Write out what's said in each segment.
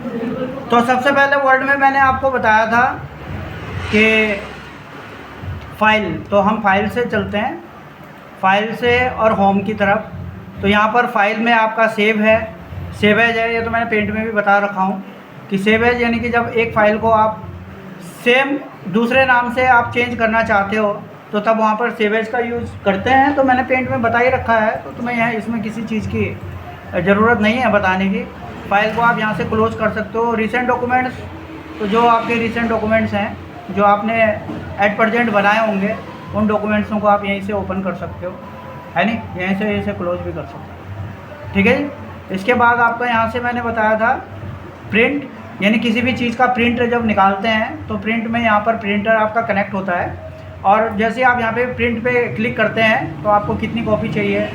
तो सबसे पहले वर्ड में मैंने आपको बताया था कि फाइल, तो हम फाइल से चलते हैं, फाइल से और होम की तरफ। तो यहाँ पर फाइल में आपका सेव है, सेवेज है, ये तो मैंने पेंट में भी बता रखा हूँ कि सेवेज यानी कि जब एक फ़ाइल को आप सेम दूसरे नाम से आप चेंज करना चाहते हो तो तब वहाँ पर सेवेज का यूज़ करते हैं। तो मैंने पेंट में बता ही रखा है, तो तुम्हें यहाँ इसमें किसी चीज़ की ज़रूरत नहीं है बताने की। फ़ाइल को आप यहाँ से क्लोज़ कर सकते हो। रिसेंट डॉक्यूमेंट्स, तो जो आपके रिसेंट डॉक्यूमेंट्स हैं जो आपने एट प्रेजेंट बनाए होंगे उन डॉक्यूमेंट्सों को आप यहीं से ओपन कर सकते हो, है नहीं, यहीं से इसे क्लोज भी कर सकते हो। ठीक है जी। इसके बाद आपका यहाँ से मैंने बताया था प्रिंट, यानी किसी भी चीज़ का प्रिंट जब निकालते हैं तो प्रिंट में यहाँ पर प्रिंटर आपका कनेक्ट होता है, और जैसे आप यहाँ पे प्रिंट पे क्लिक करते हैं तो आपको कितनी कॉपी चाहिए,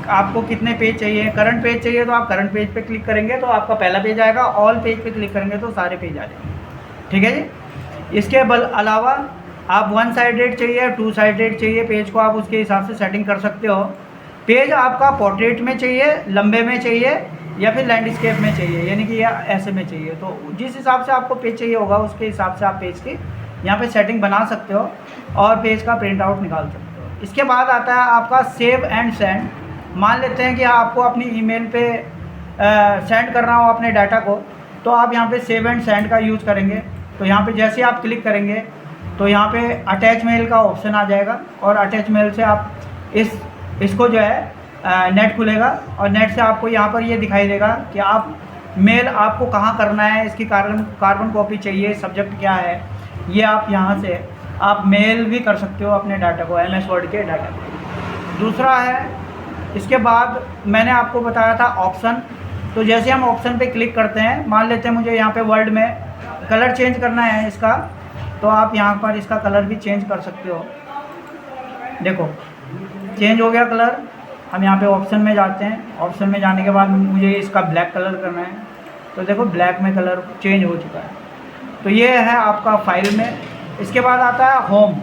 आपको कितने पेज चाहिए। करंट पेज चाहिए तो आप करंट पेज पे क्लिक करेंगे तो आपका पहला पेज आएगा, ऑल पेज पे क्लिक करेंगे तो सारे पेज आ जाएंगे। ठीक है जी। इसके अलावा आप वन साइडेड चाहिए, टू साइडेड चाहिए पेज को, आप उसके हिसाब से सेटिंग कर सकते हो। पेज आपका पोर्ट्रेट में चाहिए, लंबे में चाहिए, या फिर लैंडस्केप में चाहिए, यानी कि या ऐसे में चाहिए। तो जिस हिसाब से आपको पेज चाहिए होगा उसके हिसाब से आप पेज की यहाँ पे सेटिंग बना सकते हो और पेज का प्रिंट आउट निकाल सकते हो। इसके बाद आता है आपका सेव एंड सेंड। मान लेते हैं कि आपको अपनी ईमेल पे सेंड करना हो अपने डाटा को, तो आप यहाँ पे सेव एंड सेंड का यूज़ करेंगे। तो यहाँ पे जैसे आप क्लिक करेंगे तो यहाँ पे अटैच मेल का ऑप्शन आ जाएगा, और अटैच मेल से आप इसको जो है नेट खुलेगा, और नेट से आपको यहाँ पर ये दिखाई देगा कि आप मेल आपको कहाँ करना है, इसकी कार्बन कॉपी चाहिए, सब्जेक्ट क्या है, ये आप यहाँ से आप मेल भी कर सकते हो अपने डाटा को, MS वर्ड के डाटा को। दूसरा है, इसके बाद मैंने आपको बताया था ऑप्शन। तो जैसे हम ऑप्शन पे क्लिक करते हैं, मान लेते हैं मुझे यहाँ पे वर्ड में कलर चेंज करना है इसका, तो आप यहाँ पर इसका कलर भी चेंज कर सकते हो। देखो चेंज हो गया कलर। हम यहाँ पे ऑप्शन में जाते हैं, ऑप्शन में जाने के बाद मुझे इसका ब्लैक कलर करना है, तो देखो ब्लैक में कलर चेंज हो चुका है। तो ये है आपका फाइल में। इसके बाद आता है होम।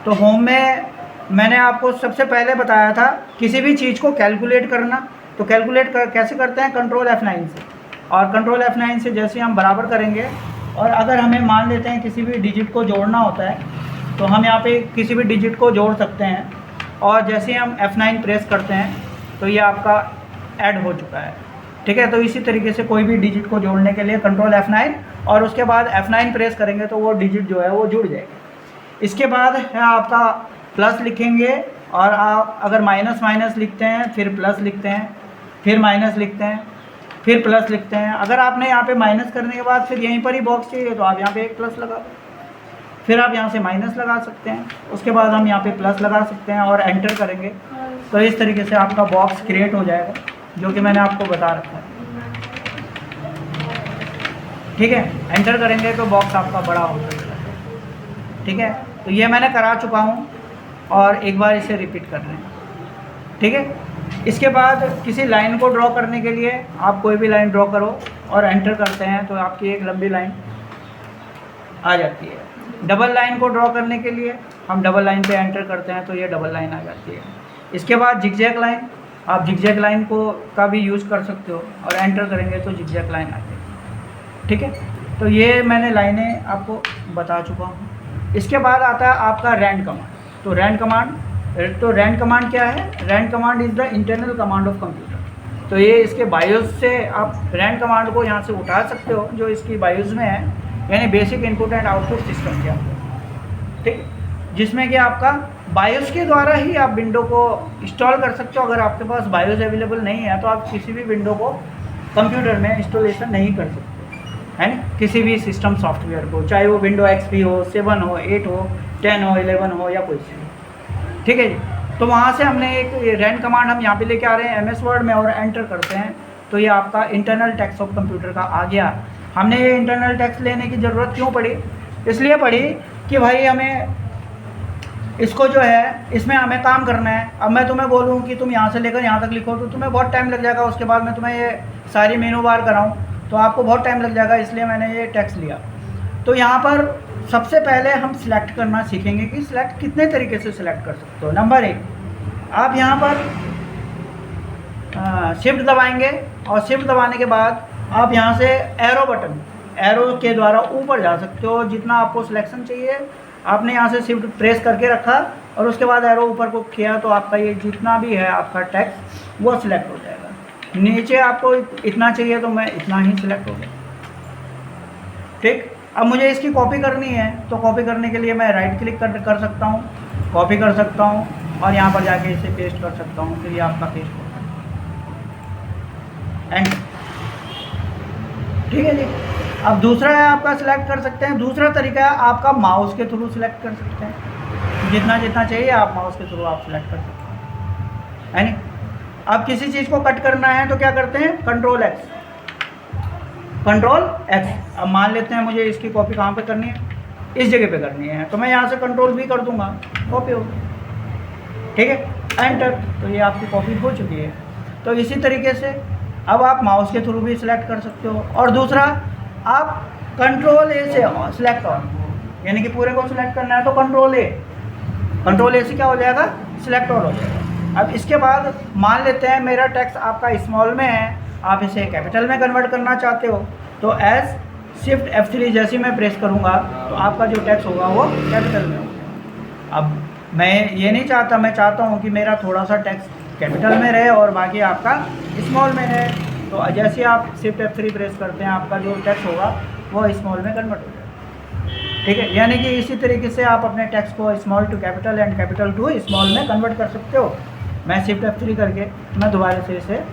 तो होम में मैंने आपको सबसे पहले बताया था किसी भी चीज़ को कैलकुलेट करना। तो कैलकुलेट कैसे करते हैं, कंट्रोल F9 से। और कंट्रोल F9 से जैसे हम बराबर करेंगे, और अगर हमें मान लेते हैं किसी भी डिजिट को जोड़ना होता है तो हम यहाँ पे किसी भी डिजिट को जोड़ सकते हैं, और जैसे हम F9 प्रेस करते हैं तो ये आपका ऐड हो चुका है। ठीक है। तो इसी तरीके से कोई भी डिजिट को जोड़ने के लिए कंट्रोल F9, और उसके बाद F9 प्रेस करेंगे तो वो डिजिट जो है वो जुड़ जाएगी। इसके बाद है आपका प्लस लिखेंगे, और आप अगर माइनस माइनस लिखते हैं, फिर प्लस लिखते हैं, फिर माइनस लिखते हैं, फिर प्लस लिखते हैं। अगर आपने यहाँ पे माइनस करने के बाद फिर यहीं पर ही बॉक्स चाहिए तो आप यहाँ पे एक प्लस लगा दो, फिर आप यहाँ से माइनस लगा सकते हैं, उसके बाद हम यहाँ पे प्लस लगा सकते हैं और एंटर करेंगे तो इस तरीके से आपका बॉक्स क्रिएट हो जाएगा, जो कि मैंने आपको बता रखा है। ठीक है। एंटर करेंगे तो बॉक्स आपका बड़ा हो जाएगा। ठीक है। तो ये मैंने करा चुका हूँ, और एक बार इसे रिपीट कर रहे हैं। ठीक है। इसके बाद किसी लाइन को ड्रॉ करने के लिए आप कोई भी लाइन ड्रॉ करो और एंटर करते हैं तो आपकी एक लंबी लाइन आ जाती है। डबल लाइन को ड्रॉ करने के लिए हम डबल लाइन पे एंटर करते हैं तो ये डबल लाइन आ जाती है। इसके बाद जिगजैग लाइन, आप जिगजैग लाइन को का भी यूज़ कर सकते हो, और एंटर करेंगे तो जिगजैग लाइन आ जाएगी। ठीक है। तो ये मैंने लाइनें आपको बता चुका हूँ। इसके बाद आता है आपका रैंड कमांड। तो रैंड कमांड क्या है? Rand command is the internal command of computer. तो ये इसके बायोस से आप रैंड कमांड को यहाँ से उठा सकते हो, जो इसकी बायोस में है, यानी basic input and output system क्या। ठीक, जिसमें कि आपका बायोस के द्वारा ही आप विंडो को इंस्टॉल कर सकते हो। अगर आपके पास बायोस अवेलेबल नहीं है तो आप किसी भी विंडो को कंप्यूटर में इंस्टॉलेशन नहीं कर सकते, है ना, किसी भी सिस्टम सॉफ्टवेयर को, चाहे वो विंडो XP हो, 7 हो, 8 हो, 10 हो, 11 हो, या कोई सी हो। ठीक है जी। तो वहाँ से हमने एक रैंड कमांड हम यहाँ पे लेके आ रहे हैं MS वर्ड में, और एंटर करते हैं तो ये आपका इंटरनल टेक्स्ट ऑफ कंप्यूटर का आ गया। हमने ये इंटरनल टेक्स्ट लेने की ज़रूरत क्यों पड़ी? इसलिए पड़ी कि भाई हमें इसको जो है इसमें हमें काम करना है। अब मैं तुम्हें बोलूँ कि तुम यहाँ से लेकर यहाँ तक लिखो तो तुम्हें बहुत टाइम लग जाएगा। उसके बाद मैं तुम्हें ये सारी मेनू बार कराऊँ तो आपको बहुत टाइम लग जाएगा, इसलिए मैंने ये टेक्स्ट लिया। तो यहाँ पर सबसे पहले हम सिलेक्ट करना सीखेंगे कि सिलेक्ट कितने तरीके से सिलेक्ट कर सकते हो। नंबर 1, आप यहाँ पर शिफ्ट दबाएंगे, और शिफ्ट दबाने के बाद आप यहाँ से एरो बटन, एरो के द्वारा ऊपर जा सकते हो। जितना आपको सिलेक्शन चाहिए आपने यहाँ से शिफ्ट प्रेस करके रखा और उसके बाद एरो ऊपर को किया तो आपका ये जितना भी है आपका टेक्स्ट वो सिलेक्ट हो जाएगा। नीचे आपको इतना चाहिए तो मैं इतना ही सिलेक्ट हो गया। ठीक, अब मुझे इसकी कॉपी करनी है तो कॉपी करने के लिए मैं राइट क्लिक कर सकता हूँ, कॉपी कर सकता हूँ और यहाँ पर जाके इसे पेस्ट कर सकता हूँ। फिर ये आपका पेस्ट होगा एंड ठीक है जी। अब दूसरा है आपका सिलेक्ट कर सकते हैं। दूसरा तरीका है आपका माउस के थ्रू सिलेक्ट कर सकते हैं। जितना जितना चाहिए आप माउस के थ्रू आप सिलेक्ट कर सकते हैं, है नहीं। अब किसी चीज़ को कट करना है तो क्या करते हैं, कंट्रोल एक्स, कंट्रोल एक्स। अब मान लेते हैं मुझे इसकी कॉपी कहाँ पे करनी है, इस जगह पे करनी है, तो मैं यहाँ से कंट्रोल भी कर दूंगा, कॉपी हो गई। ठीक है, एंटर, तो ये आपकी कॉपी हो चुकी है। तो इसी तरीके से अब आप माउस के थ्रू भी सिलेक्ट कर सकते हो। और दूसरा आप कंट्रोल ए से सिलेक्ट ऑन, यानी कि पूरे को सिलेक्ट करना है तो कंट्रोल ए से क्या हो जाएगा, सिलेक्ट ऑन हो जाएगा। अब इसके बाद मान लेते हैं मेरा टेक्स्ट आपका स्मॉल में है, आप इसे कैपिटल में कन्वर्ट करना चाहते हो तो एज शिफ्ट F3 जैसे मैं प्रेस करूँगा तो आपका जो टेक्स्ट होगा वो कैपिटल में होगा। अब मैं ये नहीं चाहता, मैं चाहता हूँ कि मेरा थोड़ा सा टेक्स्ट कैपिटल में रहे और बाकी आपका स्मॉल में रहे। तो जैसे आप शिफ्ट F3 प्रेस करते हैं आपका जो टेक्स्ट होगा वो स्मॉल में कन्वर्ट हो जाएगा। ठीक है, यानी कि इसी तरीके से आप अपने टेक्स्ट को small to capital and capital to small में कन्वर्ट कर सकते हो। मैं शिफ्ट F3 करके मैं दोबारा से इसे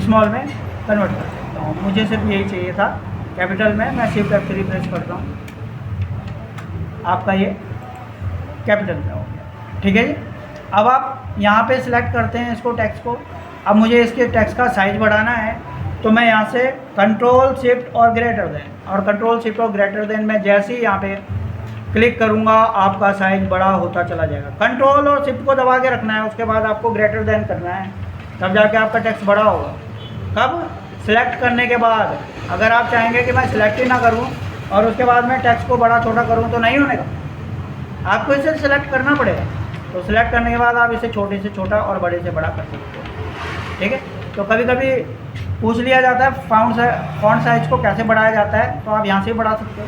स्मॉल में कन्वर्ट कर सकता हूँ। मुझे सिर्फ यही चाहिए था कैपिटल में, मैं शिफ्ट F3 प्रेस करता हूँ, आपका ये कैपिटल में हो गया। ठीक है जी। अब आप यहाँ पे सिलेक्ट करते हैं इसको, टेक्स्ट को। अब मुझे इसके टेक्स्ट का साइज़ बढ़ाना है तो मैं यहाँ से कंट्रोल शिफ्ट और ग्रेटर देन, और कंट्रोल शिफ्ट और ग्रेटर देन में जैसे ही यहाँ पे क्लिक करूँगा आपका साइज़ बड़ा होता चला जाएगा। कंट्रोल और शिफ्ट को दबा के रखना है, उसके बाद आपको ग्रेटर देन करना है, तब जाके आपका टेक्स्ट बड़ा होगा। कब, सिलेक्ट करने के बाद। अगर आप चाहेंगे कि मैं सिलेक्ट ही ना करूँ और उसके बाद मैं टेक्स्ट को बड़ा छोटा करूँ तो नहीं होने का, आपको इसे सिलेक्ट करना पड़ेगा। तो सिलेक्ट करने के बाद आप इसे छोटे से छोटा और बड़े से बड़ा कर सकते हो। ठीक है, तो कभी कभी पूछ लिया जाता है फॉन्ट साइज़ को कैसे बढ़ाया जाता है, तो आप यहाँ से बढ़ा सकते हो,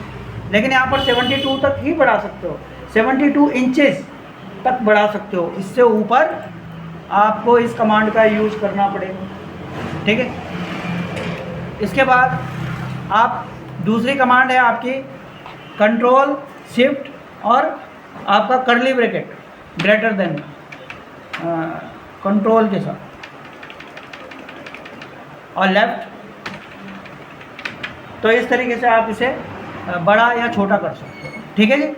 लेकिन यहाँ पर 72 तक ही बढ़ा सकते हो, 72 इंचेस तक बढ़ा सकते हो। इससे ऊपर आपको इस कमांड का यूज़ करना पड़ेगा। ठीक है, इसके बाद आप दूसरी कमांड है आपकी कंट्रोल शिफ्ट और आपका curly bracket greater than control के साथ और लेफ्ट। तो इस तरीके से आप इसे बड़ा या छोटा कर सकते हो। ठीक है जी।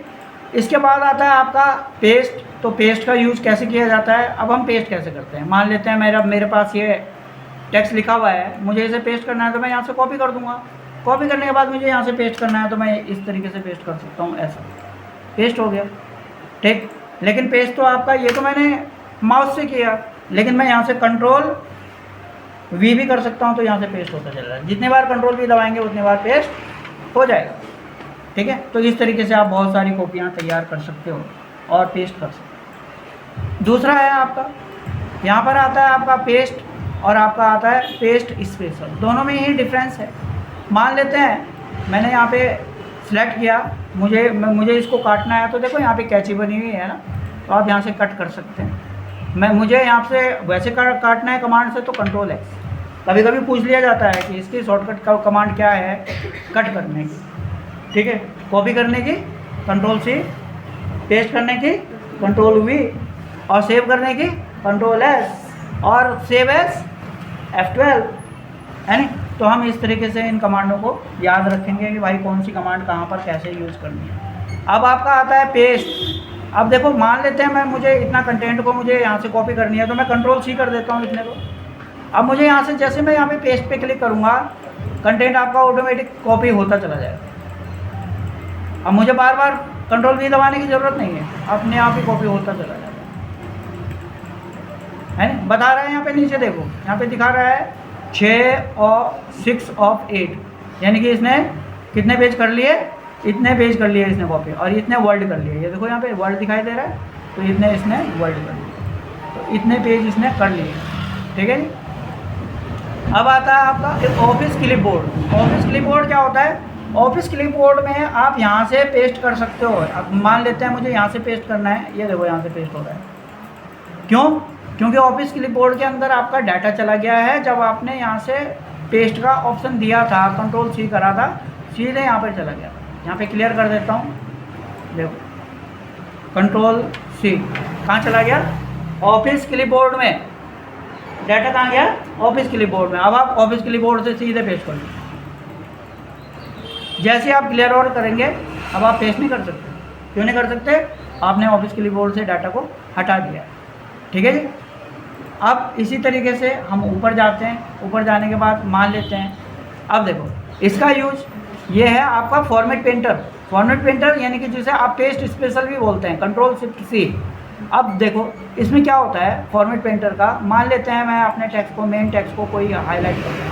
इसके बाद आता है आपका पेस्ट। तो पेस्ट का यूज़ कैसे किया जाता है, अब हम पेस्ट कैसे करते हैं। मान लेते हैं मेरे पास ये टेक्स्ट लिखा हुआ है, मुझे इसे पेस्ट करना है तो मैं यहाँ से कॉपी कर दूँगा। कॉपी करने के बाद मुझे यहाँ से पेस्ट करना है तो मैं इस तरीके से पेस्ट कर सकता हूँ, ऐसा पेस्ट हो गया। ठीक, लेकिन पेस्ट तो आपका ये तो मैंने माउस से किया, लेकिन मैं यहाँ से कंट्रोल V भी कर सकता हूँ तो यहाँ से पेस्ट होता चल रहा है। जितने बार कंट्रोल V दबाएंगे उतने बार पेस्ट हो जाएगा। ठीक है, तो इस तरीके से आप बहुत सारी कॉपियाँ तैयार कर सकते हो और पेस्ट कर सकते हो। दूसरा है आपका, यहाँ पर आता है आपका पेस्ट और आपका आता है पेस्ट स्पेशल। दोनों में ही डिफरेंस है। मान लेते हैं मैंने यहाँ पे सिलेक्ट किया, मुझे इसको काटना है तो देखो यहाँ पे कैंची बनी हुई है ना, तो आप यहाँ से कट कर सकते हैं। मुझे यहाँ से वैसे काटना है कमांड से तो कंट्रोल एक्स। कभी कभी पूछ लिया जाता है कि इसकी शॉर्टकट का कमांड क्या है कट करने की। ठीक है, कॉपी करने की कंट्रोल C, पेस्ट करने की कंट्रोल V और सेव करने की कंट्रोल S और सेव एज F12, है नहीं। तो हम इस तरीके से इन कमांडों को याद रखेंगे कि भाई कौन सी कमांड कहाँ पर कैसे यूज़ करनी है। अब आपका आता है पेस्ट। अब देखो मान लेते हैं मुझे इतना कंटेंट को मुझे यहाँ से कॉपी करनी है तो मैं कंट्रोल C कर देता हूँ इतने को। अब मुझे यहाँ से जैसे मैं यहाँ पे पेस्ट पे क्लिक करूँगा कंटेंट आपका ऑटोमेटिक कॉपी होता चला जाएगा। अब मुझे बार बार कंट्रोल V दबाने की ज़रूरत नहीं है, अपने आप ही कॉपी होता चला जाएगा, है ना। बता रहा है यहाँ पे नीचे देखो, यहाँ पे दिखा रहा है 6 और 6 of 8, यानी कि इसने कितने पेज कर लिए, इतने पेज कर लिए इसने कॉपी, और इतने वर्ड कर लिए। ये देखो यहाँ पे वर्ड दिखाई दे रहा है, तो इतने इसने वर्ड कर लिए, तो इतने पेज इसने कर लिए। ठीक है जी। अब आता है आपका ऑफिस क्लिपबोर्ड। ऑफिस क्लिपबोर्ड क्या होता है? ऑफिस क्लिपबोर्ड में आप यहाँ से पेस्ट कर सकते हो। अब मान लेते हैं मुझे यहाँ से पेस्ट करना है, ये देखो यहाँ से पेस्ट हो रहा है। क्यों? क्योंकि ऑफिस क्लिपबोर्ड के अंदर आपका डाटा चला गया है। जब आपने यहाँ से पेस्ट का ऑप्शन दिया था, कंट्रोल सी करा था, सीधे यहाँ पर चला गया। यहाँ पे क्लियर कर देता हूँ, देखो कंट्रोल सी, कहाँ चला गया? ऑफिस क्लिपबोर्ड में। डाटा कहाँ गया? ऑफिस क्लिपबोर्ड में। अब आप ऑफिस क्लिपबोर्ड से सीधे पेस्ट कर लो। जैसे आप क्लियर और करेंगे, अब आप पेस्ट नहीं कर सकते। क्यों नहीं कर सकते? आपने ऑफिस क्लिपबोर्ड से डाटा को हटा दिया। ठीक है जी। अब इसी तरीके से हम ऊपर जाते हैं। ऊपर जाने के बाद मान लेते हैं, अब देखो इसका यूज ये है आपका फॉर्मेट पेंटर। फॉर्मेट पेंटर यानी कि जिसे आप पेस्ट स्पेशल भी बोलते हैं, कंट्रोल शिफ्ट सी। अब देखो इसमें क्या होता है फॉर्मेट पेंटर का। मान लेते हैं मैं अपने टेक्स्ट को, मेन टेक्स्ट को कोई हाईलाइट कर दूँ,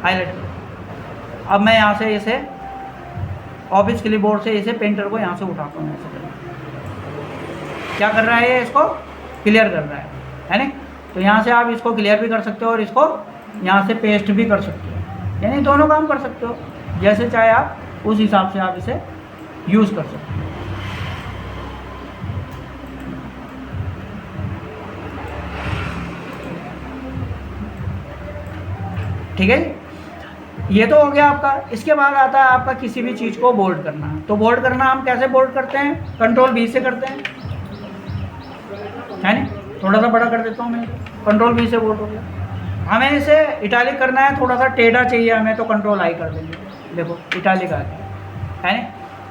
हाईलाइट कर। अब मैं यहाँ से इसे ऑफिस क्लिपबोर्ड से इसे पेंटर को यहाँ से उठाता हूँ। ऐसे क्या कर रहा है ये? इसको क्लियर कर रहा है नहीं? तो यहाँ से आप इसको क्लियर भी कर सकते हो और इसको यहाँ से पेस्ट भी कर सकते हो, यानी दोनों काम कर सकते हो। जैसे चाहे आप उस हिसाब से आप इसे यूज़ कर सकते हो। ठीक है, ये तो हो गया आपका। इसके बाद आता है आपका किसी भी चीज़ को बोल्ड करना। तो बोल्ड करना हम कैसे बोल्ड करते हैं? कंट्रोल बी से करते हैं, है नहीं? थोड़ा सा बड़ा कर देता हूँ मैं, कंट्रोल बी से बोल्ड हो गया। हमें इसे इटालिक करना है, थोड़ा सा टेढ़ा चाहिए हमें, तो कंट्रोल आई कर देंगे। देखो इटालिक आ गया, है नहीं?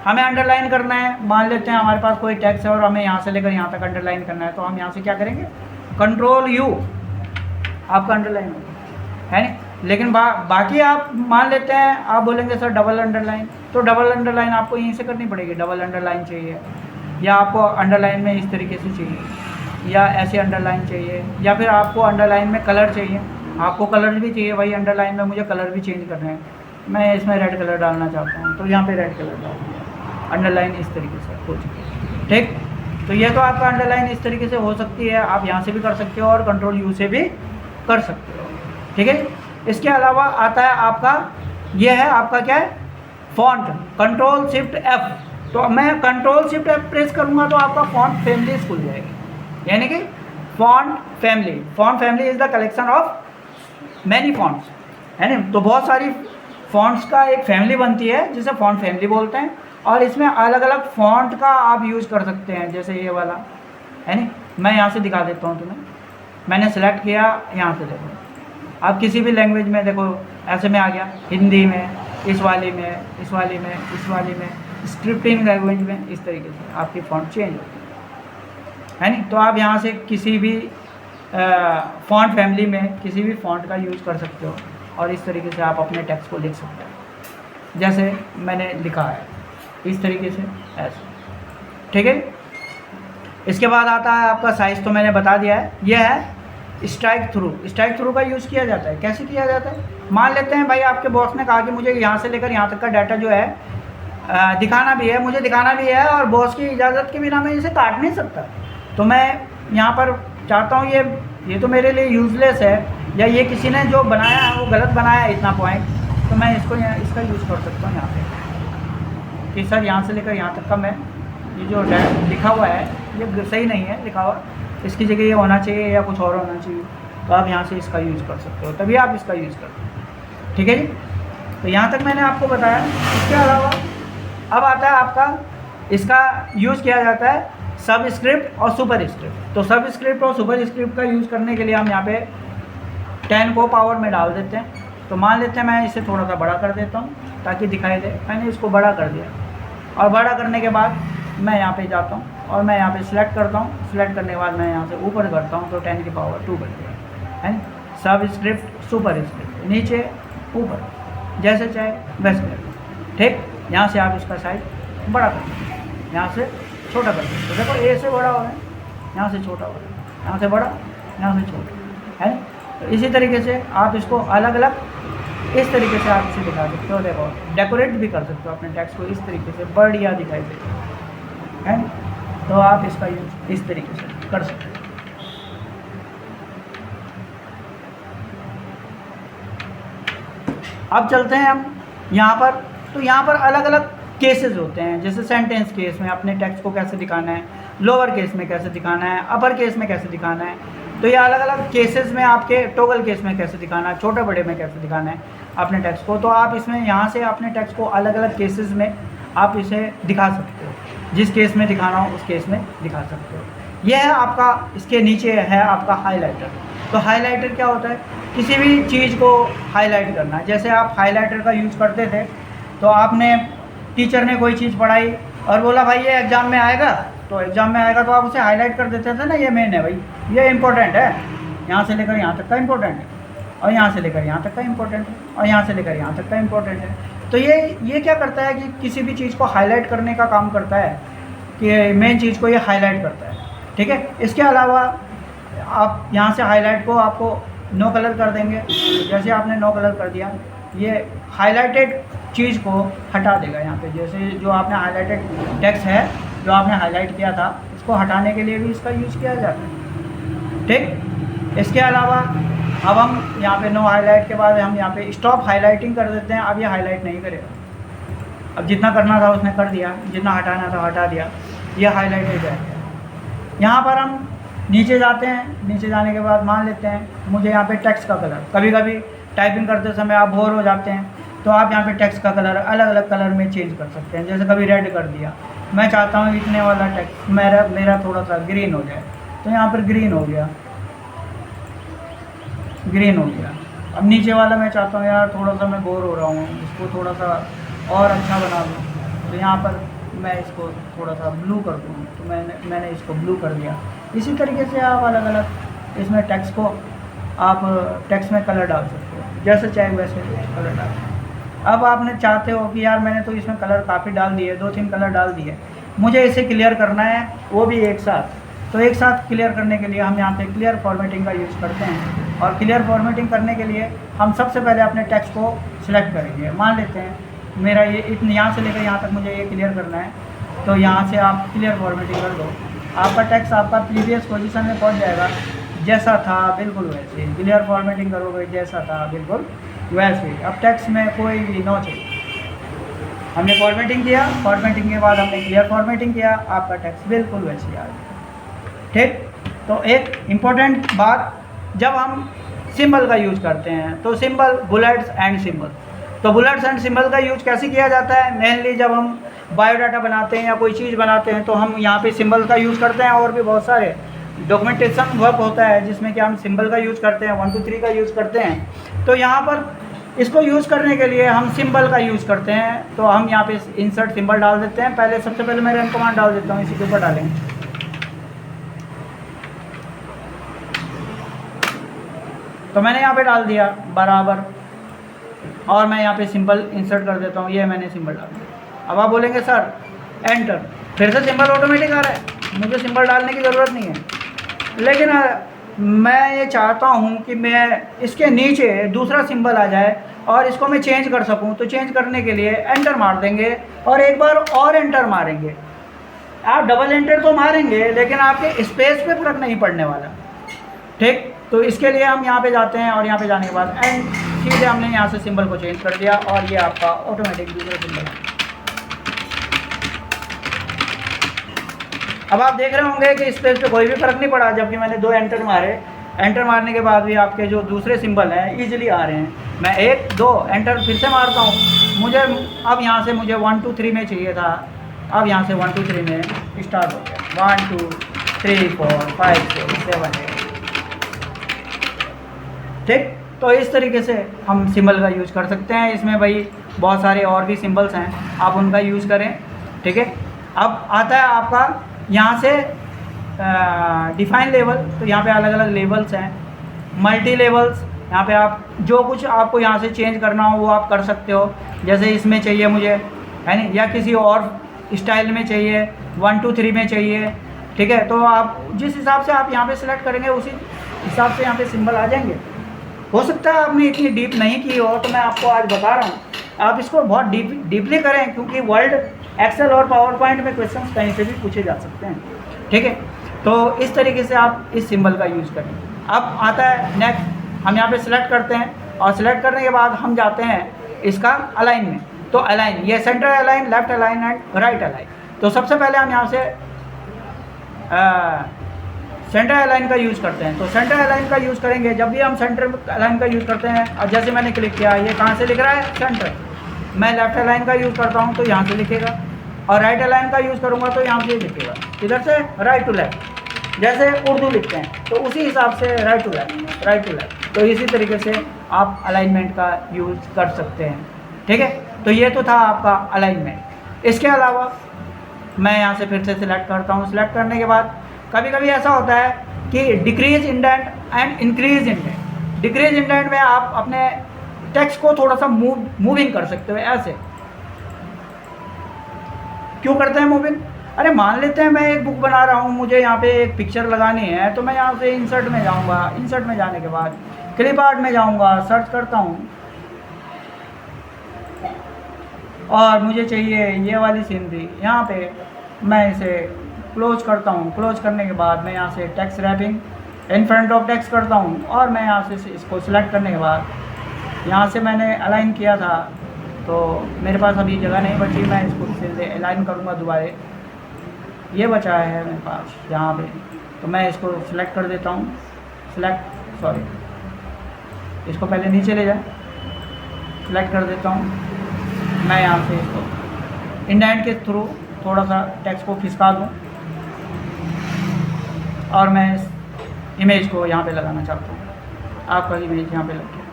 हमें अंडरलाइन करना है, मान लेते हैं हमारे पास कोई टेक्स्ट है और हमें यहाँ से लेकर यहाँ तक अंडरलाइन करना है, तो हम यहाँ से क्या करेंगे? कंट्रोल यू, आपका अंडरलाइन होगा, है नहीं? लेकिन बाकी आप मान लेते हैं, आप बोलेंगे सर डबल अंडरलाइन, तो डबल अंडरलाइन आपको यहीं से करनी पड़ेगी। डबल अंडरलाइन चाहिए, या आपको अंडरलाइन में इस तरीके से चाहिए, या ऐसे अंडरलाइन चाहिए, या फिर आपको अंडरलाइन में कलर चाहिए। आपको कलर भी चाहिए, वही अंडरलाइन में मुझे कलर भी चेंज करना है। मैं इसमें रेड कलर डालना चाहता हूँ, तो यहाँ पे रेड कलर डाल दिया। अंडरलाइन इस तरीके से हो चुकी है। ठीक, तो ये तो आपका अंडरलाइन इस तरीके से हो सकती है। आप यहाँ से भी कर सकते हो और कंट्रोल यू से भी कर सकते हो। ठीक है, इसके अलावा आता है आपका, ये है आपका क्या है? फॉन्ट। कंट्रोल शिफ्ट एफ, तो मैं कंट्रोल शिफ्ट एफ प्रेस करूँगा तो आपका फॉन्ट फैमिली खुल जाएगी, यानी कि font family. Font family is the collection of many fonts, है ना? तो बहुत सारी फॉन्ट्स का एक फैमिली बनती है जिसे फॉन्ट फैमिली बोलते हैं, और इसमें अलग अलग फॉन्ट का आप यूज़ कर सकते हैं, जैसे ये वाला, है नहीं? मैं यहाँ से दिखा देता हूँ तुम्हें। मैंने सेलेक्ट किया, यहाँ से देखो, आप किसी भी लैंग्वेज में देखो, ऐसे में आ गया, हिंदी में, इस वाली में, इस वाली में, इस वाली में, स्क्रिप्टिंग लैंग्वेज में, इस तरीके से आपकी फॉन्ट चेंज होती है नहीं? तो आप यहाँ से किसी भी फॉन्ट फैमिली में किसी भी फॉन्ट का यूज़ कर सकते हो, और इस तरीके से आप अपने टेक्स्ट को लिख सकते हो, जैसे मैंने लिखा है इस तरीके से, ऐसे। ठीक है, इसके बाद आता है आपका साइज़, तो मैंने बता दिया है। यह है स्ट्राइक थ्रू। स्ट्राइक थ्रू का यूज़ किया जाता है। कैसे किया जाता है? मान लेते हैं भाई आपके बॉस ने कहा कि मुझे यहाँ से लेकर यहाँ तक का डाटा जो है दिखाना भी है, मुझे दिखाना भी है, और बॉस की इजाज़त के बिना मैं इसे काट नहीं सकता। तो मैं यहाँ पर चाहता हूँ ये तो मेरे लिए यूज़लेस है, या ये किसी ने जो बनाया है वो गलत बनाया है इतना पॉइंट, तो मैं इसको इसका यूज़ कर सकता हूँ यहाँ पे कि सर यहाँ से लेकर यहाँ तक का मैं ये जो लिखा हुआ है ये सही नहीं है लिखा हुआ, इसकी जगह ये होना चाहिए या कुछ और होना चाहिए। तो आप यहाँ से इसका यूज़ कर सकते हो, तभी आप इसका यूज़ करते हो। ठीक है जी, तो यहाँ तक मैंने आपको बताया। इसके अलावा अब आता है आपका, इसका यूज़ किया जाता है सब स्क्रिप्ट और सुपर स्क्रिप्ट। तो सब स्क्रिप्ट और सुपर स्क्रिप्ट का यूज़ करने के लिए हम यहाँ पे 10 को पावर में डाल देते हैं। तो मान लेते हैं मैं इसे थोड़ा सा बड़ा कर देता हूँ ताकि दिखाई दे। मैंने इसको बड़ा कर दिया, और बड़ा करने के बाद मैं यहाँ पे जाता हूँ और मैं यहाँ पे सिलेक्ट करता हूँ। सिलेक्ट करने के बाद मैं यहाँ से ऊपर करता हूँ, तो 10 की पावर 2 बन गया, है ना? सब स्क्रिप्ट सुपर स्क्रिप्ट, नीचे ऊपर, जैसे चाहे वैसे करें। ठीक, यहाँ से आप इसका साइज बड़ा कर सकते हैं, यहाँ से छोटा कर सकते हो। देखो ए से बड़ा हो रहा है, यहाँ से छोटा हो रहा है, यहाँ से बड़ा, यहाँ से छोटा, है ना? तो इसी तरीके से आप इसको अलग अलग इस तरीके से आप इसे दिखा सकते हो। देखो डेकोरेट भी कर सकते हो अपने टेक्स्ट को इस तरीके से, बढ़िया दिखाई देगा, है ना? तो आप इसका यूज़ इस तरीके से कर सकते हो। अब चलते हैं हम यहाँ पर। तो यहाँ पर अलग अलग केसेस होते हैं, जैसे सेंटेंस केस में अपने टेक्स्ट को कैसे दिखाना है, लोअर केस में कैसे दिखाना है, अपर केस में कैसे दिखाना है। तो ये अलग अलग केसेस में आपके टॉगल केस में कैसे दिखाना है, छोटे बड़े में कैसे दिखाना है अपने टेक्स्ट को। तो आप इसमें यहाँ से अपने टेक्स्ट को अलग अलग केसेस में आप इसे दिखा सकते हो, जिस केस में दिखाना हो उस केस में दिखा सकते हो। यह है आपका, इसके नीचे है आपका हाइलाइटर। तो हाइलाइटर क्या होता है, किसी भी चीज़ को हाईलाइट करना। जैसे आप हाइलाइटर का यूज़ करते थे, तो आपने टीचर ने कोई चीज़ पढ़ाई और बोला भाई ये एग्ज़ाम में आएगा, तो एग्ज़ाम में आएगा तो आप उसे हाईलाइट कर देते थे ना, ये मेन है भाई, ये इंपॉर्टेंट है, यहाँ से लेकर यहाँ तक का इंपॉर्टेंट है, और यहाँ से लेकर यहाँ तक का इंपॉर्टेंट है, और यहाँ से लेकर यहाँ तक का इंपॉर्टेंट है। तो ये क्या करता है कि किसी भी चीज़ को हाईलाइट करने का काम करता है, कि मेन चीज़ को ये हाईलाइट करता है। ठीक है, इसके अलावा आप यहाँ से हाईलाइट को आपको नो कलर कर देंगे। जैसे आपने नो कलर कर दिया, ये हाईलाइटेड चीज़ को हटा देगा यहाँ पे। जैसे जो आपने हाईलाइटेड टेक्स्ट है, जो आपने हाईलाइट किया था, इसको हटाने के लिए भी इसका यूज़ किया जाता है। ठीक, इसके अलावा अब हम यहाँ पे नो हाईलाइट के बाद हम यहाँ पे स्टॉप हाईलाइटिंग कर देते हैं। अब ये हाईलाइट नहीं करेगा, अब जितना करना था उसने कर दिया, जितना हटाना था हटा दिया, ये हाईलाइट हो जाएगा। यहाँ पर हम नीचे जाते हैं, नीचे जाने के बाद मान लेते हैं मुझे यहाँ पे टेक्स्ट का कलर, कभी कभी टाइपिंग करते समय आप बोर हो जाते हैं, तो आप यहाँ पे टेक्स्ट का कलर अलग अलग कलर में चेंज कर सकते हैं। जैसे कभी रेड कर दिया, मैं चाहता हूँ इतने वाला टेक्स्ट मेरा थोड़ा सा ग्रीन हो जाए, तो यहाँ पर ग्रीन हो गया, ग्रीन हो गया। अब नीचे वाला मैं चाहता हूँ यार थोड़ा सा मैं बोर हो रहा हूँ, इसको थोड़ा सा और अच्छा बना दूँ, तो यहाँ पर मैं इसको थोड़ा सा ब्लू कर दूँ, तो मैंने इसको ब्लू कर दिया। इसी तरीके से आप अलग अलग इसमें टेक्स्ट को आप टेक्स्ट में कलर डाल सकते हो, जैसे चाहे वैसे कलर डाल। अब आपने चाहते हो कि यार मैंने तो इसमें कलर काफ़ी डाल दिए, 2-3 कलर डाल दिए, मुझे इसे क्लियर करना है, वो भी एक साथ। तो एक साथ क्लियर करने के लिए हम यहाँ पे क्लियर फॉर्मेटिंग का यूज़ करते हैं। और क्लियर फॉर्मेटिंग करने के लिए हम सबसे पहले अपने टेक्स्ट को सिलेक्ट करेंगे। मान लेते हैं मेरा ये इतने यहाँ से लेकर यहाँ तक मुझे ये क्लियर करना है, तो यहाँ से आप क्लियर फॉर्मेटिंग कर दो, आपका टेक्स्ट आपका प्रीवियस पोजीशन में पहुँच जाएगा, जैसा था बिल्कुल वैसे। क्लियर फॉर्मेटिंग करोगे जैसा था बिल्कुल वैसे। अब टेक्स्ट में कोई भी नो चाहिए, हमने फॉर्मेटिंग किया, फॉर्मेटिंग के बाद हमने क्लियर फॉर्मेटिंग किया, आपका टेक्स्ट बिल्कुल वैसे आ गया। ठीक, तो एक इम्पोर्टेंट बात, जब हम सिंबल का यूज़ करते हैं तो सिंबल, बुलेट्स एंड सिंबल। तो बुलेट्स एंड सिंबल का यूज़ कैसे किया जाता है, मेनली जब हम बायोडाटा बनाते हैं या कोई चीज़ बनाते हैं तो हम यहाँ पे सिंबल का यूज़ करते हैं। और भी बहुत सारे डॉक्यूमेंटेशन वर्क होता है जिसमें कि हम सिंबल का यूज़ करते हैं, 1 2 3 का यूज़ करते हैं। तो यहाँ पर इसको यूज़ करने के लिए हम सिंबल का यूज़ करते हैं। तो हम यहाँ पे इंसर्ट सिंबल डाल देते हैं। पहले सबसे पहले मैं रन कमांड डाल देता हूँ, इसी के ऊपर डालेंगे। तो मैंने यहाँ पे डाल दिया बराबर, और मैं यहाँ पे सिंबल इंसर्ट कर देता हूँ, ये मैंने सिंबल डाल दिया। अब आप बोलेंगे सर एंटर, फिर से सिंबल ऑटोमेटिक आ रहा है, मुझे सिंबल डालने की ज़रूरत नहीं है। लेकिन मैं ये चाहता हूँ कि मैं इसके नीचे दूसरा सिंबल आ जाए और इसको मैं चेंज कर सकूँ। तो चेंज करने के लिए एंटर मार देंगे और एक बार और एंटर मारेंगे। आप डबल एंटर तो मारेंगे लेकिन आपके स्पेस पे फर्क नहीं पड़ने वाला। ठीक, तो इसके लिए हम यहाँ पे जाते हैं और यहाँ पे जाने के बाद एंड सीधे हमने यहाँ से सिंबल को चेंज कर दिया और ये आपका ऑटोमेटिक दूसरा सिंबल है। अब आप देख रहे होंगे कि स्पेस पे कोई भी फर्क नहीं पड़ा, जबकि मैंने 2 एंटर मारे। एंटर मारने के बाद भी आपके जो दूसरे सिंबल हैं ईजिली आ रहे हैं। मैं 1 2 एंटर फिर से मारता हूँ, मुझे अब यहाँ से मुझे 1 2 3 में चाहिए था, अब यहाँ से 1 2 3 में स्टार्ट हो गया। 1 2 3 4 5 6 7 8। ठीक, तो इस तरीके से हम सिंबल का यूज़ कर सकते हैं। इसमें भाई बहुत सारे और भी सिंबल्स हैं, आप उनका यूज़ करें। ठीक है, अब आता है आपका यहाँ से डिफाइन लेवल। तो यहाँ पे अलग अलग लेवल्स हैं, मल्टी लेवल्स। यहाँ पे आप जो कुछ आपको यहाँ से चेंज करना हो वो आप कर सकते हो। जैसे इसमें चाहिए मुझे, है नहीं, या किसी और स्टाइल में चाहिए, 1 2 3 में चाहिए। ठीक है, तो आप जिस हिसाब से आप यहाँ पे सिलेक्ट करेंगे उसी हिसाब से यहाँ पे सिंबल आ जाएंगे। हो सकता है आपने इतनी डीप नहीं की हो, तो मैं आपको आज बता रहा हूँ आप इसको बहुत डीपली करें, क्योंकि वर्ल्ड एक्सेल और पावर पॉइंट में क्वेश्चंस कहीं से भी पूछे जा सकते हैं। ठीक है, तो इस तरीके से आप इस सिंबल का यूज़ करें। अब आता है नेक्स्ट, हम यहाँ पे सिलेक्ट करते हैं और सिलेक्ट करने के बाद हम जाते हैं इसका अलाइनमेंट। तो अलाइन, ये centre align, left align and right align. तो सबसे पहले हम यहाँ से सेंटर अलाइन का यूज़ करते हैं। तो सेंटर अलाइन का यूज़ करेंगे, जब भी हम सेंटर अलाइन का यूज़ करते हैं, और जैसे मैंने क्लिक किया, ये कहाँ से लिख रहा है, सेंटर। मैं लेफ्ट अलाइन का यूज़ करता हूँ तो यहाँ से लिखेगा, और राइट अलाइन का यूज़ करूँगा तो यहाँ से लिखेगा, इधर से राइट टू लेफ्ट, जैसे उर्दू लिखते हैं तो उसी हिसाब से right to left, right to left. तो इसी तरीके से आप अलाइनमेंट का यूज़ कर सकते हैं, ठीक है। तो ये तो था आपका अलाइनमेंट। इसके अलावा मैं यहाँ से फिर से सिलेक्ट करता हूँ। सिलेक्ट करने के बाद कभी कभी ऐसा होता है कि decrease indent and increase indent. Decrease indent में आप अपने टेक्स्ट को थोड़ा सा मूविंग कर सकते हो। ऐसे क्यों करते हैं मूविंग? अरे मान लेते हैं मैं एक बुक बना रहा हूँ, मुझे यहाँ पे एक पिक्चर लगानी है, तो मैं यहाँ से इंसर्ट में जाऊँगा। इंसर्ट में जाने के बाद क्लिप आर्ट में जाऊँगा, सर्च करता हूँ और मुझे चाहिए ये वाली सीनरी। यहाँ पे मैं इसे क्लोज करता हूँ। क्लोज करने के बाद मैं यहाँ से text wrapping in front of text करता हूँ, और मैं यहाँ से इसको सिलेक्ट करने के बाद यहाँ से मैंने अलाइन किया था, तो मेरे पास अभी जगह नहीं बची, मैं इसको फिर से अलाइन करूँगा दोबारा। ये बचा है मेरे पास यहाँ पे, तो मैं इसको सिलेक्ट कर देता हूँ। इसको पहले नीचे ले जाए, सिलेक्ट कर देता हूँ। मैं यहाँ से इसको इंडेंट के थ्रू थोड़ा सा टेक्स्ट को खिसका दूँ, और मैं इस इमेज को यहाँ पे लगाना चाहता हूँ। आपका इमेज यहाँ पे लग गया,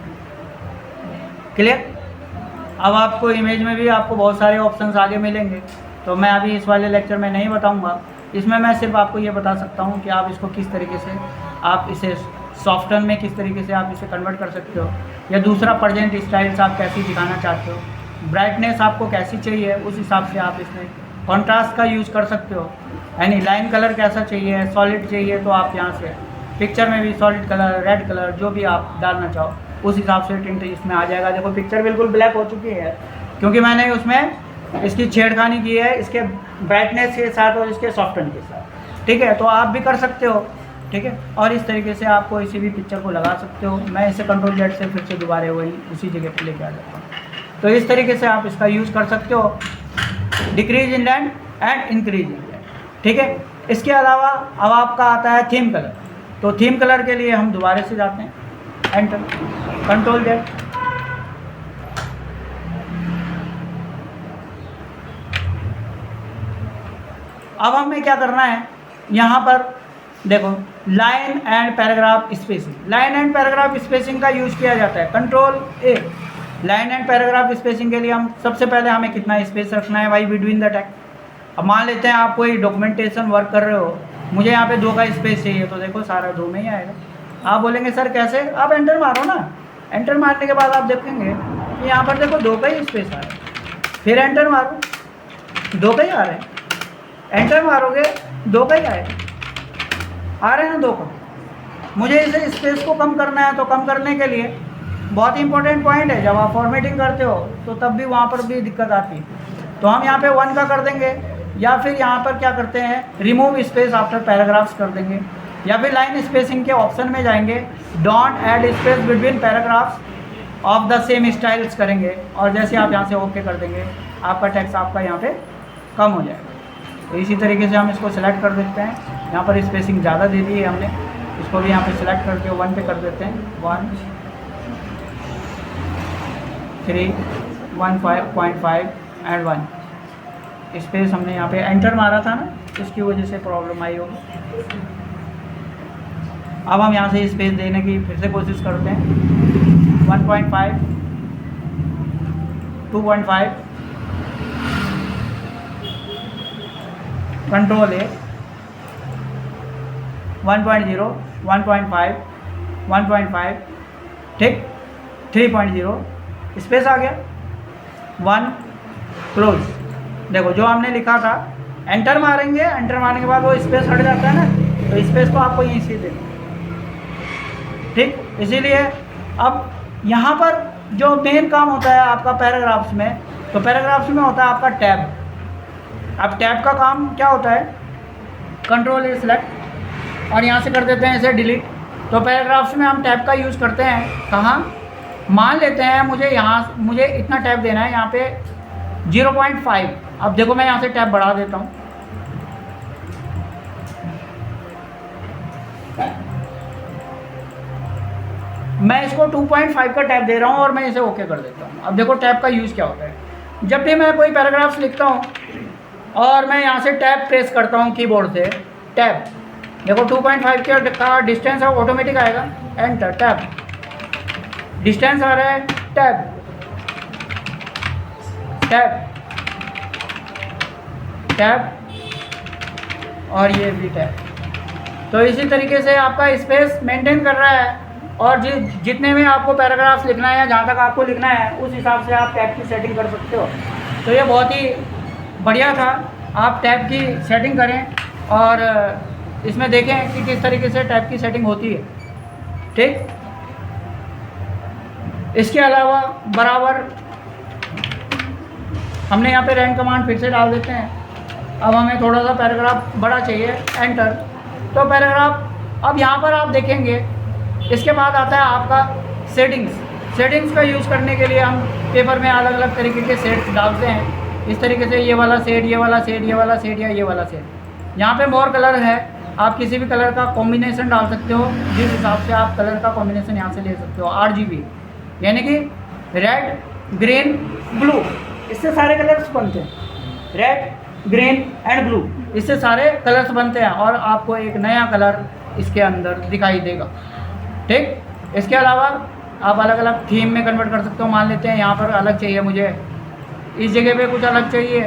क्लियर। अब आपको इमेज में भी आपको बहुत सारे ऑप्शंस आगे मिलेंगे, तो मैं अभी इस वाले लेक्चर में नहीं बताऊंगा। इसमें मैं सिर्फ आपको ये बता सकता हूँ कि आप इसको किस तरीके से, आप इसे सॉफ्टन में किस तरीके से आप इसे कन्वर्ट कर सकते हो, या दूसरा प्रेजेंट स्टाइल्स आप कैसी दिखाना चाहते हो, ब्राइटनेस आपको कैसी चाहिए, उस हिसाब से आप इसमें कॉन्ट्रास्ट का यूज़ कर सकते हो। यानी लाइन कलर कैसा चाहिए, सॉलिड चाहिए, तो आप यहाँ से पिक्चर में भी सॉलिड कलर, रेड कलर, जो भी आप डालना चाहो उस हिसाब से टिंट इसमें आ जाएगा। देखो पिक्चर बिल्कुल ब्लैक हो चुकी है, क्योंकि मैंने उसमें इसकी छेड़खानी की है इसके ब्राइटनेस के साथ और इसके सॉफ्टन के साथ, ठीक है। तो आप भी कर सकते हो, ठीक है। और इस तरीके से आप कोई भी पिक्चर को लगा सकते हो। मैं इसे कंट्रोल जेड से फिर से दोबारा वही उसी जगह पर लेके आ जाता हूँ। तो इस तरीके से आप इसका यूज़ कर सकते हो, decrease indent and increase indent, ठीक है। इसके अलावा अब आपका आता है थीम कलर। तो थीम कलर के लिए हम दोबारा से जाते हैं, एंटर, कंट्रोल जेड। अब हमें क्या करना है, यहाँ पर देखो line and paragraph spacing. Line and paragraph spacing का यूज़ किया जाता है, control A. Line and paragraph spacing के लिए हम सबसे पहले हमें कितना स्पेस रखना है भाई बिटवीन द टेक्स्ट। अब मान लेते हैं आप कोई डॉक्यूमेंटेशन वर्क कर रहे हो, मुझे यहाँ पे 2 का स्पेस चाहिए, तो देखो सारा 2 में ही आएगा। आप बोलेंगे सर कैसे? आप एंटर मारो ना। एंटर मारने के बाद आप देखेंगे कि यहाँ पर देखो 2 का ही स्पेस आ रहा है। फिर एंटर मारो, 2 का ही आ रहा है। एंटर मारोगे 2 का ही आएगा, आ रहे हैं 2 का। मुझे इसे स्पेस को कम करना है, तो कम करने के लिए बहुत ही इंपॉर्टेंट पॉइंट है, जब आप फॉर्मेटिंग करते हो तो तब भी वहाँ पर भी दिक्कत आती है। तो हम यहाँ पे 1 का कर देंगे, या फिर यहाँ पर क्या करते हैं, रिमूव स्पेस आफ्टर पैराग्राफ्स कर देंगे, या फिर लाइन स्पेसिंग के ऑप्शन में जाएंगे, don't add space between paragraphs of the same styles करेंगे, और जैसे आप यहाँ से ओके कर देंगे, आपका टेक्स्ट आपका यहाँ पे कम हो जाएगा। तो इसी तरीके से हम इसको सिलेक्ट कर देते हैं। यहाँ पर स्पेसिंग ज़्यादा दे दी है हमने, इसको भी यहाँ पे सिलेक्ट करके 1 पे कर देते हैं। 1 3 1.5 एंड 1 स्पेस हमने यहाँ पे एंटर मारा था ना, इसकी वजह से प्रॉब्लम आई होगी। अब हम यहाँ से स्पेस देने की फिर से कोशिश करते हैं। 1.5 2.5 कंट्रोल ए, 1.0 1.5 1.5, ठीक, 3.0 स्पेस आ गया। 1 क्लोज। देखो जो हमने लिखा था, एंटर मारेंगे, एंटर मारने के बाद वो स्पेस हट जाता है ना, तो स्पेस को आपको यहीं से देना, ठीक। इसीलिए अब यहाँ पर जो मेन काम होता है आपका पैराग्राफ्स में, तो पैराग्राफ्स में होता है आपका टैब। अब टैब का काम क्या होता है, कंट्रोल ए सिलेक्ट, और यहाँ से कर देते हैं इसे डिलीट। तो पैराग्राफ्स में हम टैब का यूज़ करते हैं कहाँ, मान लेते हैं मुझे इतना टैप देना है, यहाँ पे 0.5। अब देखो मैं यहाँ से टैप बढ़ा देता हूँ, मैं इसको 2.5 का टैप दे रहा हूँ और मैं इसे ओके कर देता हूँ। अब देखो टैप का यूज़ क्या होता है। जब भी मैं कोई पैराग्राफ्स लिखता हूँ और मैं यहाँ से टैप प्रेस करता हूँ कीबोर्ड से, टैप, देखो 2.5 का डिस्टेंस है, ऑटोमेटिक आएगा, एंटर, टैप, डिस्टेंस आ रहा है, टैप, टैप, टैप, और ये भी टैप। तो इसी तरीके से आपका स्पेस मेंटेन कर रहा है, और जितने में आपको पैराग्राफ्स लिखना है या जहाँ तक आपको लिखना है उस हिसाब से आप टैब की सेटिंग कर सकते हो। तो ये बहुत ही बढ़िया था, आप टैब की सेटिंग करें और इसमें देखें कि किस तरीके से टैब की सेटिंग होती है, ठीक। इसके अलावा बराबर हमने यहाँ पे रैंड कमांड फिर से डाल देते हैं। अब हमें थोड़ा सा पैराग्राफ बड़ा चाहिए, एंटर। तो पैराग्राफ, अब यहाँ पर आप देखेंगे इसके बाद आता है आपका सेटिंग्स का यूज़ करने के लिए हम पेपर में अलग अलग तरीके के सेट्स डालते हैं। इस तरीके से ये वाला सेट, ये वाला सेट, ये वाला सेट या ये वाला सेट। यहाँ पे मोर कलर है, आप किसी भी कलर का कॉम्बिनेशन डाल सकते हो, जिस हिसाब से आप कलर का कॉम्बिनेशन यहाँ से ले सकते हो। RGB यानी कि रेड, ग्रीन, ब्लू, इससे सारे कलर्स बनते हैं। रेड, ग्रीन एंड ब्लू, इससे सारे कलर्स बनते हैं और आपको एक नया कलर इसके अंदर दिखाई देगा, ठीक। इसके अलावा आप अलग अलग थीम में कन्वर्ट कर सकते हो। मान लेते हैं यहाँ पर अलग चाहिए मुझे, इस जगह पे कुछ अलग चाहिए,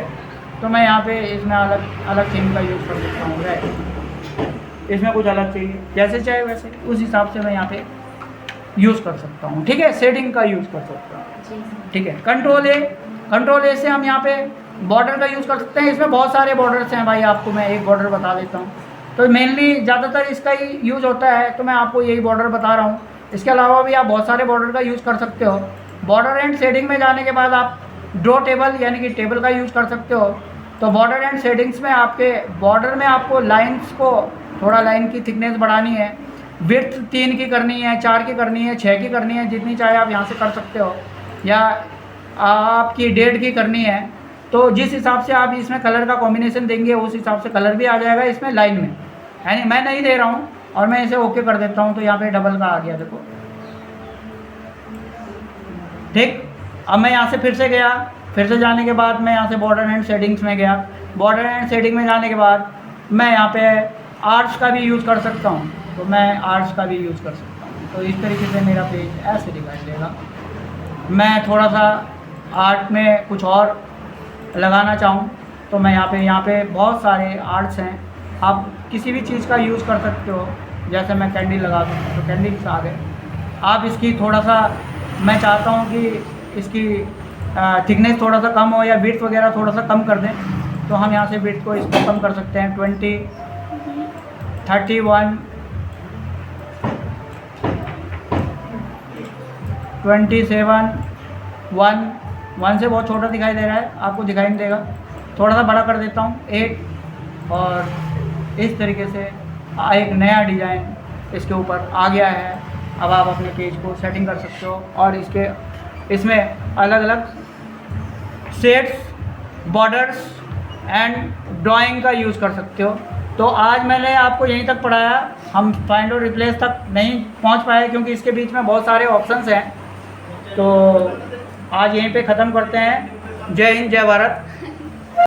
तो मैं यहाँ पे इसमें अलग थीम का यूज़ कर सकता हूँ। राइट, इसमें कुछ अलग चाहिए, जैसे चाहे वैसे उस हिसाब से मैं यहाँ पे यूज़ कर सकता हूँ, ठीक है। सेटिंग का यूज़ कर सकता हूँ, ठीक है। कंट्रोल ए से हम यहाँ पे बॉर्डर का यूज़ कर सकते हैं। इसमें बहुत सारे बॉर्डर्स हैं भाई, आपको मैं एक बॉर्डर बता देता हूँ। तो मेनली ज़्यादातर इसका ही यूज़ होता है, तो मैं आपको यही बॉर्डर बता रहा हूँ। इसके अलावा भी आप बहुत सारे बॉर्डर का यूज़ कर सकते हो। बॉर्डर एंड शेडिंग में जाने के बाद आप ड्रॉ टेबल यानी कि टेबल का यूज़ कर सकते हो। तो बॉर्डर एंड शेडिंग्स में आपके बॉर्डर में आपको लाइन्स को थोड़ा लाइन की थिकनेस बढ़ानी है, विड्थ 3 की करनी है, 4 की करनी है, 6 की करनी है, जितनी चाहे आप यहाँ से कर सकते हो, या आपकी 1.5 की करनी है। तो जिस हिसाब से आप इसमें कलर का कॉम्बिनेशन देंगे उस हिसाब से कलर भी आ जाएगा इसमें लाइन में, यानी मैं नहीं दे रहा हूँ और मैं इसे ओके कर देता हूँ। तो यहाँ पे डबल का आ गया, देखो, ठीक। अब मैं यहाँ से फिर से गया, फिर से जाने के बाद मैं यहाँ से बॉर्डर एंड शेडिंग्स में गया। बॉर्डर एंड शेडिंग में जाने के बाद मैं यहाँ पे आर्ट्स का भी यूज़ कर सकता हूँ, तो मैं आर्ट्स का भी यूज़ कर सकता हूँ। तो इस तरीके से मेरा पेज ऐसे दिखाई देगा। मैं थोड़ा सा आर्ट में कुछ और लगाना चाहूँ तो मैं यहाँ पे बहुत सारे आर्ट्स हैं, आप किसी भी चीज़ का यूज़ कर सकते हो। जैसे मैं कैंडल लगा दूँ तो कैंडल्स आ गए। आप इसकी थोड़ा सा, मैं चाहता हूँ कि इसकी थिकनेस थोड़ा सा कम हो या विड्थ वगैरह थोड़ा सा कम कर दें, तो हम यहाँ से विड्थ को इसको कम कर सकते हैं। 20, 31, 27, 1 से बहुत छोटा दिखाई दे रहा है, आपको दिखाई नहीं देगा, थोड़ा सा बड़ा कर देता हूँ 8, और इस तरीके से एक नया डिज़ाइन इसके ऊपर आ गया है। अब आप अपने पेज को सेटिंग कर सकते हो और इसमें अलग अलग शेड्स, बॉर्डर्स एंड ड्राइंग का यूज़ कर सकते हो। तो आज मैंने आपको यहीं तक पढ़ाया, हम फाइंड और रिप्लेस तक नहीं पहुंच पाए क्योंकि इसके बीच में बहुत सारे ऑप्शंस हैं। तो आज यहीं पे ख़त्म करते हैं। जय हिंद, जय भारत।